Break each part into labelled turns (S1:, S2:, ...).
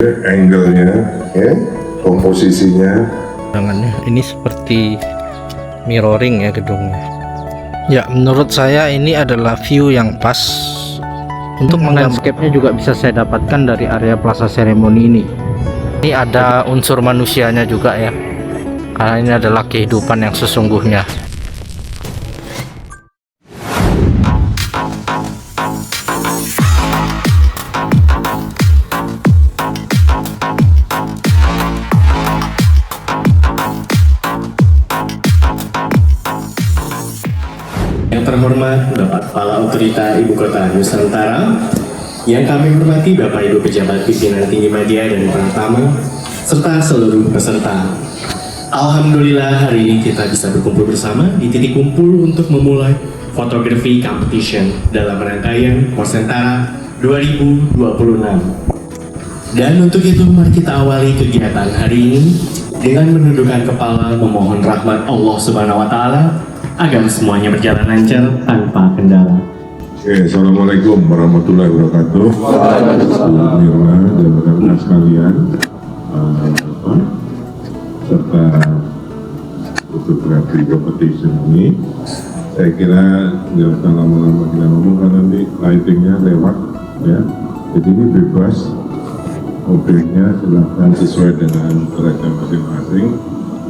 S1: mengambil angle-nya, ya, komposisinya.
S2: Tangannya ini seperti mirroring ya gedungnya. Ya, menurut saya ini adalah view yang pas. Untuk landscape-nya juga bisa saya dapatkan dari area Plaza Seremoni ini. Ini ada unsur manusianya juga ya, karena ini adalah kehidupan yang sesungguhnya.
S3: Yang terhormat Bapak Kepala Otorita Ibu Kota Nusantara, yang kami hormati Bapak Ibu Pejabat Pimpinan Tinggi Media dan para tamu, serta seluruh peserta. Alhamdulillah hari ini kita bisa berkumpul bersama di titik kumpul untuk memulai fotografi competition dalam rangkaian Porsentara 2026. Dan untuk itu mari kita awali kegiatan hari ini dengan menundukkan kepala memohon rahmat Allah Subhanahu wa Ta'ala agar semuanya berjalan lancar tanpa kendala.
S1: Assalamualaikum warahmatullahi wabarakatuh. Mirna dan rekan-rekan sekalian, serta fotografi competition ini, saya kira nggak usah lama-lama kita ngomong karena nanti lightingnya lewat, ya. Jadi ini bebas, mobilnya silahkan sesuai dengan tracknya masing-masing.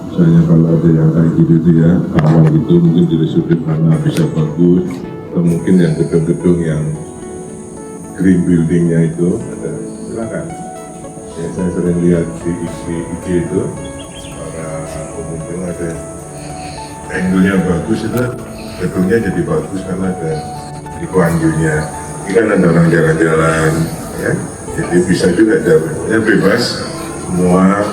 S1: Misalnya kalau ada yang kayak gitu ya, awal gitu mungkin dari sudut mana bisa bagus, atau mungkin yang gedung-gedung yang green buildingnya itu ada, silakan. Ya, saya sering lihat di IG itu, para pengunjung ada angle-nya bagus itu, gedungnya jadi bagus karena ada di kuanjunya. Ini kan ada orang jalan-jalan, ya, jadi bisa juga jalannya bebas, semua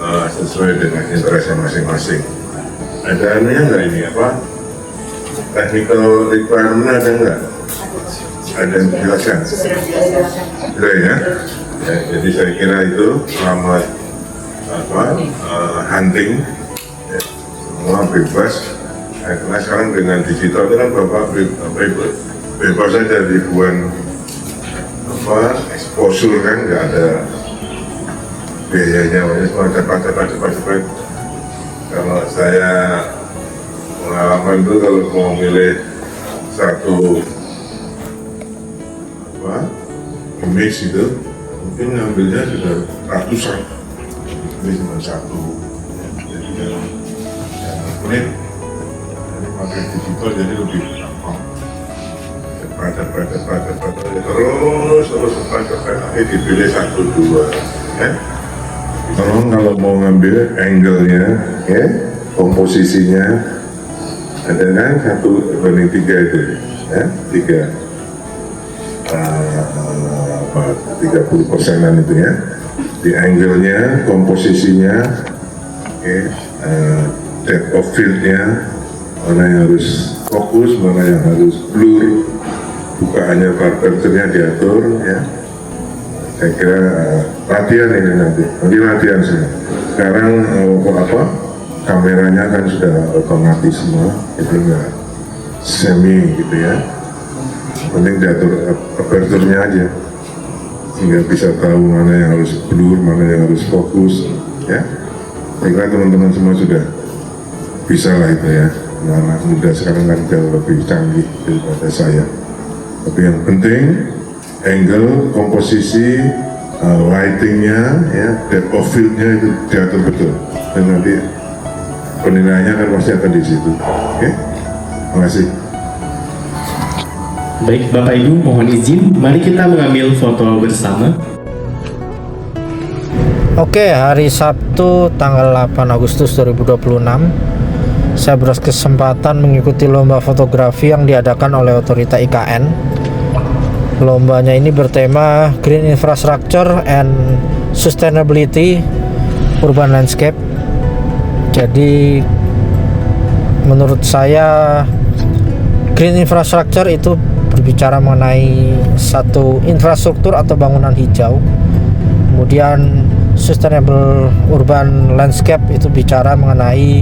S1: sesuai dengan interestnya masing-masing. Ada anunya nggak ini apa? Technical requirement ada nggak? Ada yang dijelaskan? Sudah ya? Ya, jadi saya kira itu selamat hunting, ya, semua bebas. Karena sekarang dengan digital itu kan bapak bebas saja ribuan exposure kan, nggak ada biayanya, semua cepat. Kalau saya pengalaman itu kalau mau milih satu image itu mungkin ngambilnya sudah ratusan, ini cuma satu, jadi jangan pelit. Ini pakai digital jadi lebih gampang, cepat terus cepat dipilih satu dua, ya. Tolong kalau mau ngambil angle-nya, ya, komposisinya ada kan 1:3 itu, ya, 30%-an itu ya, di angle-nya, komposisinya, okay, depth of field-nya, mana yang harus fokus, mana yang harus blur, bukaannya aperture-nya diatur, ya. Saya kira latihan ini nanti latihan sih. Sekarang kameranya kan sudah otomatis semua, jadi nggak semi gitu ya. Penting diatur aperture-nya aja, sehingga bisa tahu mana yang harus blur, mana yang harus fokus, ya. Saya kira teman-teman semua sudah bisa lah itu ya. Anak muda sekarang kan jauh lebih canggih daripada saya. Tapi yang penting angle, komposisi, lightingnya, ya, depth of field-nya itu diatur betul, dan nanti penilaiannya kan pasti akan di situ. Oke, terima kasih.
S3: Baik Bapak Ibu, mohon izin, mari kita mengambil foto bersama.
S2: Oke, hari Sabtu tanggal 8 Agustus 2026, saya berkesempatan mengikuti lomba fotografi yang diadakan oleh Otorita IKN. Lombanya ini bertema Green Infrastructure and Sustainability Urban Landscape. Jadi menurut saya Green Infrastructure itu berbicara mengenai satu infrastruktur atau bangunan hijau. Kemudian Sustainable Urban Landscape itu bicara mengenai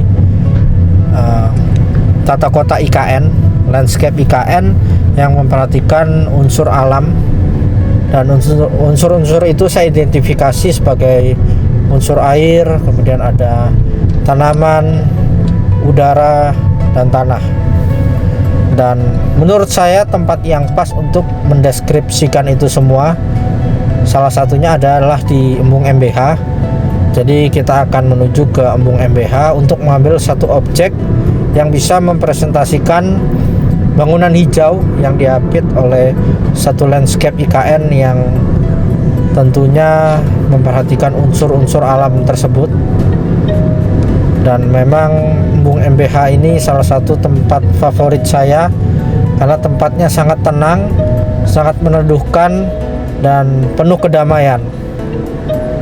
S2: tata kota IKN, landscape IKN yang memperhatikan unsur alam dan unsur-unsur itu saya identifikasi sebagai unsur air, kemudian ada tanaman, udara, dan tanah. Dan menurut saya tempat yang pas untuk mendeskripsikan itu semua salah satunya adalah di Embung MBH. Jadi kita akan menuju ke Embung MBH untuk mengambil satu objek yang bisa mempresentasikan bangunan hijau yang diapit oleh satu landscape IKN yang tentunya memperhatikan unsur-unsur alam tersebut. Dan memang Embung MBH ini salah satu tempat favorit saya karena tempatnya sangat tenang, sangat meneduhkan, dan penuh kedamaian.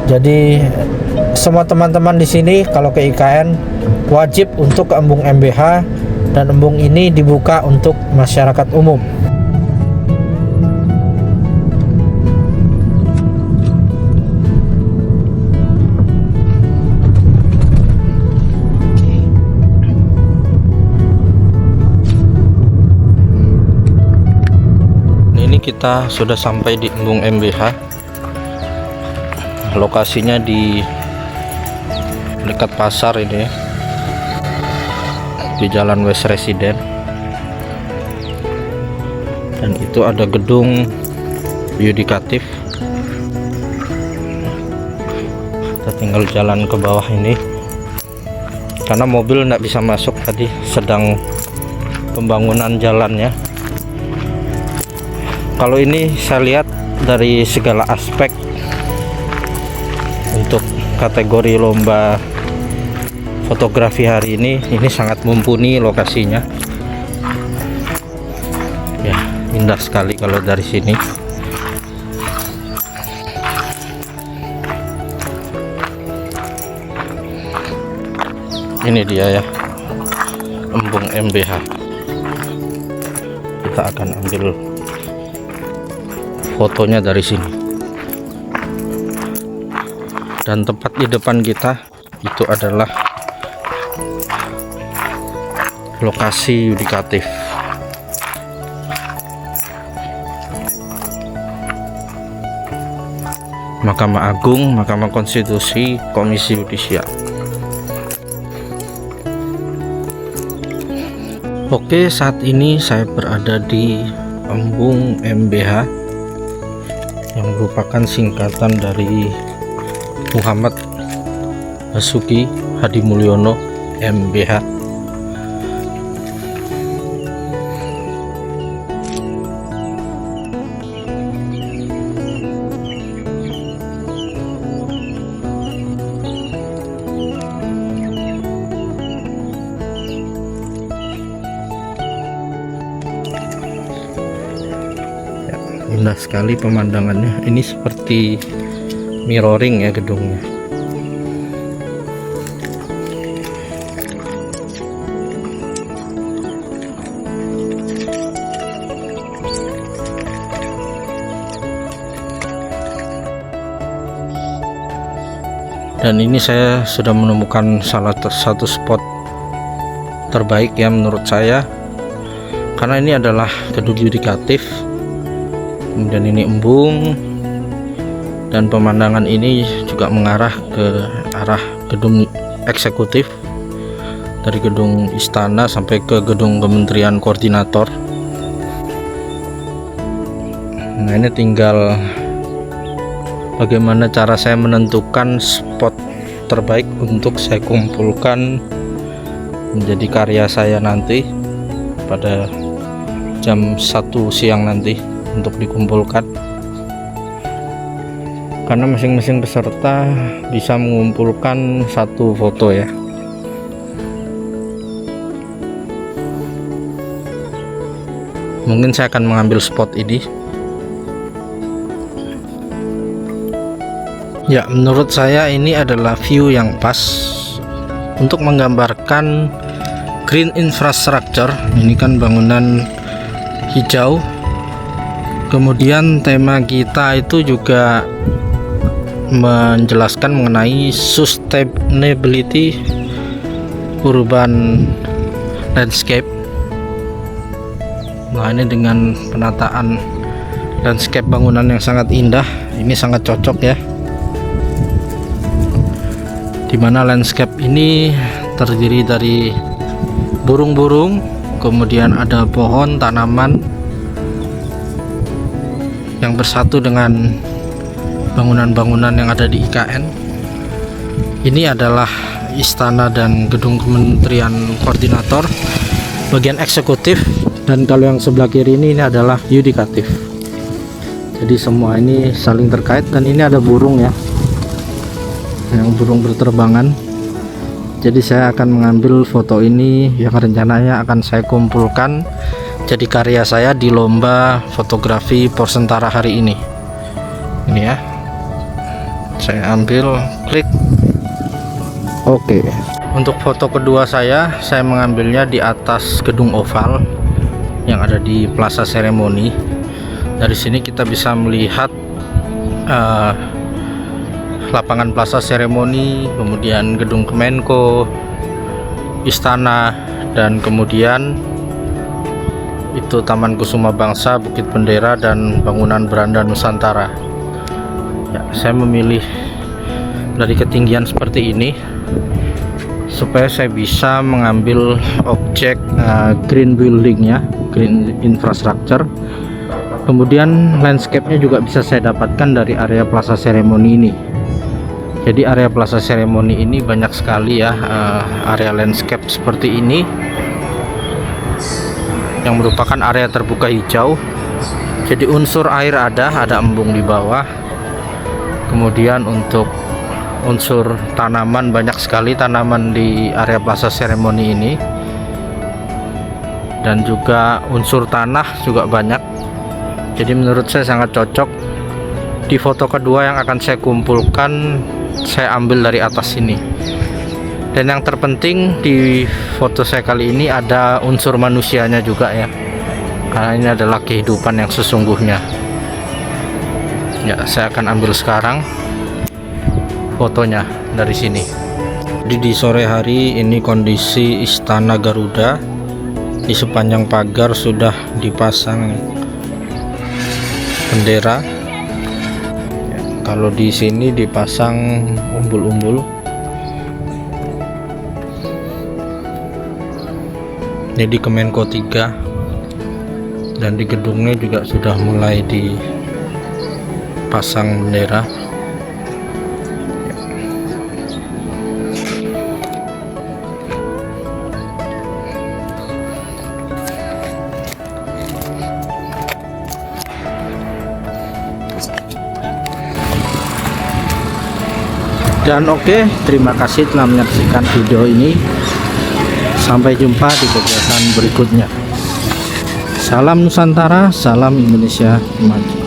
S2: Jadi semua teman-teman di sini kalau ke IKN wajib untuk ke Embung MBH, dan embung ini dibuka untuk masyarakat umum. Ini kita sudah sampai di Embung MBH. Lokasinya di dekat pasar ini ya, di Jalan West Residen, dan itu ada gedung yudikatif. Kita tinggal jalan ke bawah ini karena mobil nggak bisa masuk, tadi sedang pembangunan jalannya. Kalau ini saya lihat dari segala aspek untuk kategori lomba fotografi hari ini sangat mumpuni lokasinya ya, indah sekali kalau dari sini. Ini dia ya, Embung MBH. Kita akan ambil fotonya dari sini, dan tepat di depan kita itu adalah lokasi yudikatif. Mahkamah Agung, Mahkamah Konstitusi, Komisi Yudisial. Oke, saat ini saya berada di Embung MBH yang merupakan singkatan dari Muhammad Basuki Hadi Mulyono MBH. Indah sekali pemandangannya. Ini seperti mirroring ya gedungnya. Dan ini saya sudah menemukan salah satu spot terbaik ya menurut saya, karena ini adalah gedung yudikatif, kemudian ini embung, dan pemandangan ini juga mengarah ke arah gedung eksekutif, dari gedung istana sampai ke gedung kementerian koordinator. Nah, ini tinggal bagaimana cara saya menentukan spot terbaik untuk saya kumpulkan menjadi karya saya nanti pada jam 1 siang nanti untuk dikumpulkan, karena masing-masing peserta bisa mengumpulkan satu foto ya. Mungkin saya akan mengambil spot ini. Ya, menurut saya ini adalah view yang pas untuk menggambarkan green infrastructure. Ini kan bangunan hijau. Kemudian tema kita itu juga menjelaskan mengenai sustainability urban landscape. Nah, ini dengan penataan landscape bangunan yang sangat indah. Ini sangat cocok ya, dimana landscape ini terdiri dari burung-burung, kemudian ada pohon, tanaman yang bersatu dengan bangunan-bangunan yang ada di IKN. Ini adalah istana dan gedung Kementerian Koordinator bagian eksekutif, dan kalau yang sebelah kiri ini adalah yudikatif. Jadi semua ini saling terkait, dan ini ada burung ya, yang burung berterbangan. Jadi saya akan mengambil foto ini yang rencananya akan saya kumpulkan jadi karya saya di lomba fotografi Porsentara hari ini. Ini ya, saya ambil, klik. Oke. Untuk foto kedua saya mengambilnya di atas gedung oval yang ada di Plaza Seremoni. Dari sini kita bisa melihat lapangan Plaza Seremoni, kemudian gedung Kemenko, istana, dan kemudian itu Taman Kusuma Bangsa, Bukit Bendera, dan bangunan Beranda Nusantara. Ya, saya memilih dari ketinggian seperti ini supaya saya bisa mengambil objek green buildingnya, green infrastructure. Kemudian landscape-nya juga bisa saya dapatkan dari area Plaza Seremoni ini. Jadi area Plaza Seremoni ini banyak sekali ya area landscape seperti ini yang merupakan area terbuka hijau. Jadi unsur air ada embung di bawah. Kemudian untuk unsur tanaman, banyak sekali tanaman di area Plaza Seremoni ini, dan juga unsur tanah juga banyak. Jadi menurut saya sangat cocok. Di foto kedua yang akan saya kumpulkan, saya ambil dari atas sini. Dan yang terpenting di foto saya kali ini ada unsur manusianya juga ya, karena ini adalah kehidupan yang sesungguhnya. Ya, saya akan ambil sekarang fotonya dari sini. Jadi di sore hari ini kondisi Istana Garuda, di sepanjang pagar sudah dipasang bendera. Kalau di sini dipasang umbul-umbul. Ini di Kemenko 3, dan di gedungnya juga sudah mulai dipasang bendera. Dan oke, terima kasih telah menyaksikan video ini. Sampai jumpa di kegiatan berikutnya. Salam Nusantara, salam Indonesia Maju.